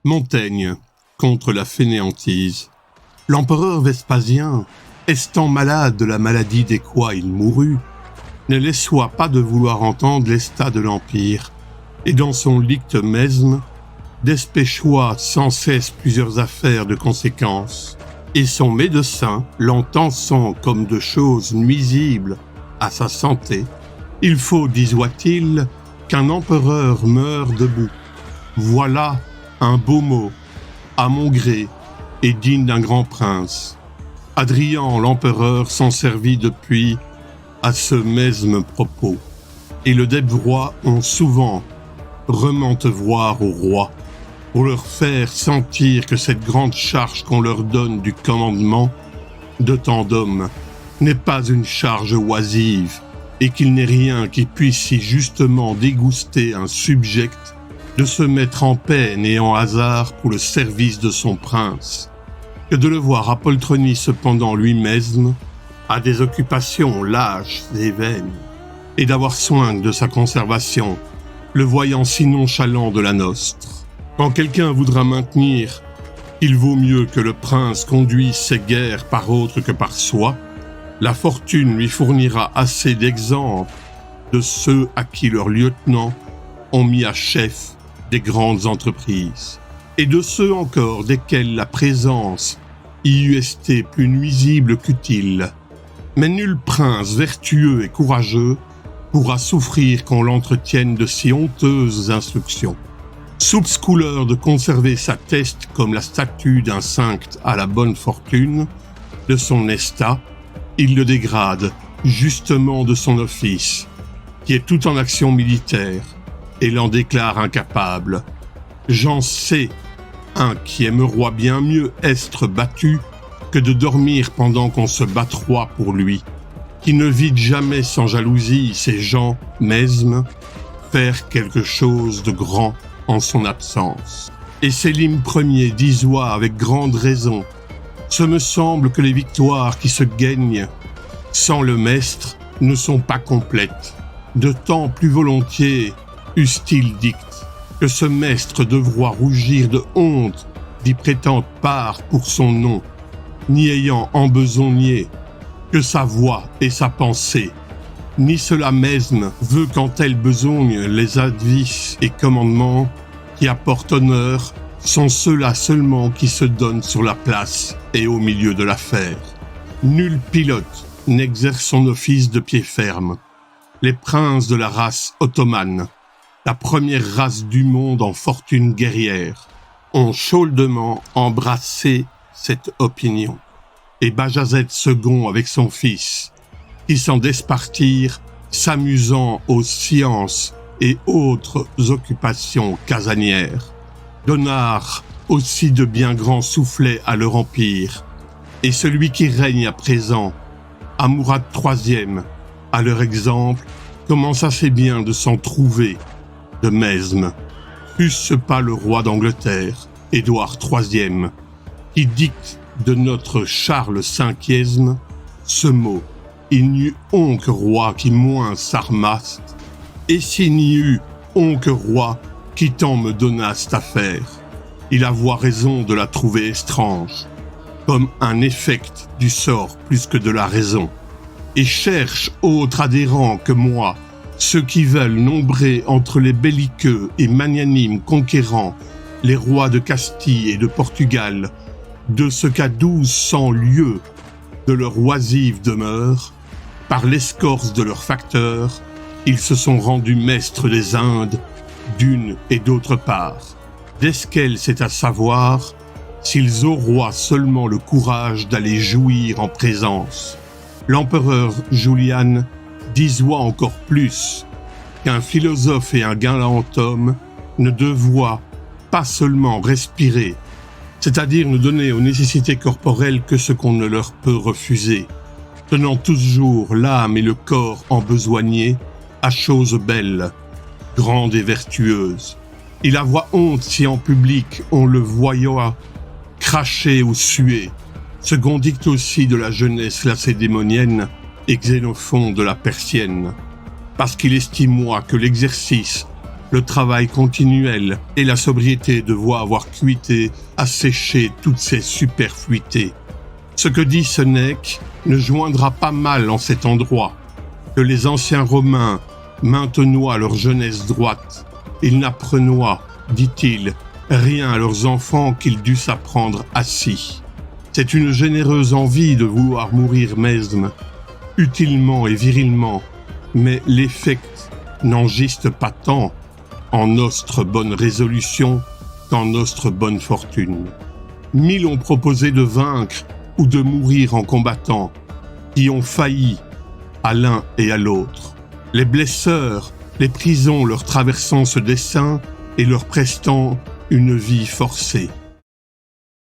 Montaigne contre la fainéantise. L'empereur Vespasien, estant malade de la maladie des quoi il mourut, ne laissoit pas de vouloir entendre l'estat de l'empire, et dans son licte mesme, despêchoit sans cesse plusieurs affaires de conséquence, et son médecin, l'entensant comme de choses nuisibles à sa santé, il faut, disoit-il, qu'un empereur meure debout. Voilà un beau mot, à mon gré, et digne d'un grand prince. Adrien l'empereur s'en servit depuis à ce mesme propos, et le des rois ont souvent remente voir au roi, pour leur faire sentir que cette grande charge qu'on leur donne du commandement de tant d'hommes n'est pas une charge oisive, et qu'il n'est rien qui puisse si justement déguster un subject de se mettre en peine et en hasard pour le service de son prince, que de le voir apoltroni cependant lui-même à des occupations lâches et vaines, et d'avoir soin de sa conservation, le voyant si nonchalant de la nostre. Quand quelqu'un voudra maintenir qu'il vaut mieux que le prince conduise ses guerres par autre que par soi, la fortune lui fournira assez d'exemples de ceux à qui leurs lieutenants ont mis à chef des grandes entreprises, et de ceux encore desquels la présence y eût été plus nuisible qu'utile. Mais nul prince vertueux et courageux pourra souffrir qu'on l'entretienne de si honteuses instructions. Soups couleur de conserver sa teste comme la statue d'un cinct à la bonne fortune de son estat, il le dégrade justement de son office, qui est tout en action militaire, et l'en déclare incapable. J'en sais un qui aimeroit bien mieux être battu que de dormir pendant qu'on se battroit pour lui, qui ne vide jamais sans jalousie ces gens mesmes faire quelque chose de grand en son absence. Et Sélim Ier disoit avec grande raison: ce me semble que les victoires qui se gagnent sans le maître ne sont pas complètes. De tant plus volontiers eussent-ils dicte que ce maître devra rougir de honte d'y prétendre part pour son nom, n'y ayant en besogné que sa voix et sa pensée, ni cela mesme veut quand elle besogne les avis et commandements qui apportent honneur sont ceux-là seulement qui se donnent sur la place et au milieu de l'affaire. Nul pilote n'exerce son office de pied ferme. Les princes de la race ottomane, la première race du monde en fortune guerrière, ont chaudement embrassé cette opinion. Et Bajazet II avec son fils, qui s'en despartirent, s'amusant aux sciences et autres occupations casanières, donnèrent aussi de bien grands soufflets à leur empire, et celui qui règne à présent, Amourad III, à leur exemple, commence assez bien de s'en trouver de mesme. Fût-ce pas le roi d'Angleterre, Édouard III, qui dicte de notre Charles V ce mot: il n'y eut onque roi qui moins s'armaste, et s'il n'y eut onque roi qui tant me donnasse à faire, il avoit raison de la trouver étrange, comme un effect du sort plus que de la raison, et cherche autre adhérent que moi ceux qui veulent nombrer entre les belliqueux et magnanimes conquérants les rois de Castille et de Portugal, de ce qu'à 1200 lieues de leur oisive demeure, par l'escorce de leurs facteurs, ils se sont rendus maîtres des Indes d'une et d'autre part. Desquels c'est à savoir s'ils auront seulement le courage d'aller jouir en présence. L'empereur Julian disoit encore plus qu'un philosophe et un galant homme ne devoient pas seulement respirer, c'est-à-dire ne donner aux nécessités corporelles que ce qu'on ne leur peut refuser, tenant toujours l'âme et le corps en besoigné à choses belles, grandes et vertueuses. Il avoit honte si en public on le voyait cracher ou suer, ce qu'on dicte aussi de la jeunesse lacédémonienne et Xénophon de la Persienne, parce qu'il estimoit que l'exercice le travail continuel et la sobriété de voix avoir cuité, asséché toutes ces superfluités. Ce que dit Sénèque ne joindra pas mal en cet endroit, que les anciens Romains maintenoient leur jeunesse droite, ils n'apprenoient, dit-il, rien à leurs enfants qu'ils dussent apprendre assis. C'est une généreuse envie de vouloir mourir mesme, utilement et virilement, mais l'effect n'en giste pas tant en nostre bonne résolution qu'en nostre bonne fortune. Mille ont proposé de vaincre ou de mourir en combattant, qui ont failli à l'un et à l'autre. Les blesseurs, les prisons leur traversant ce dessein et leur prestant une vie forcée.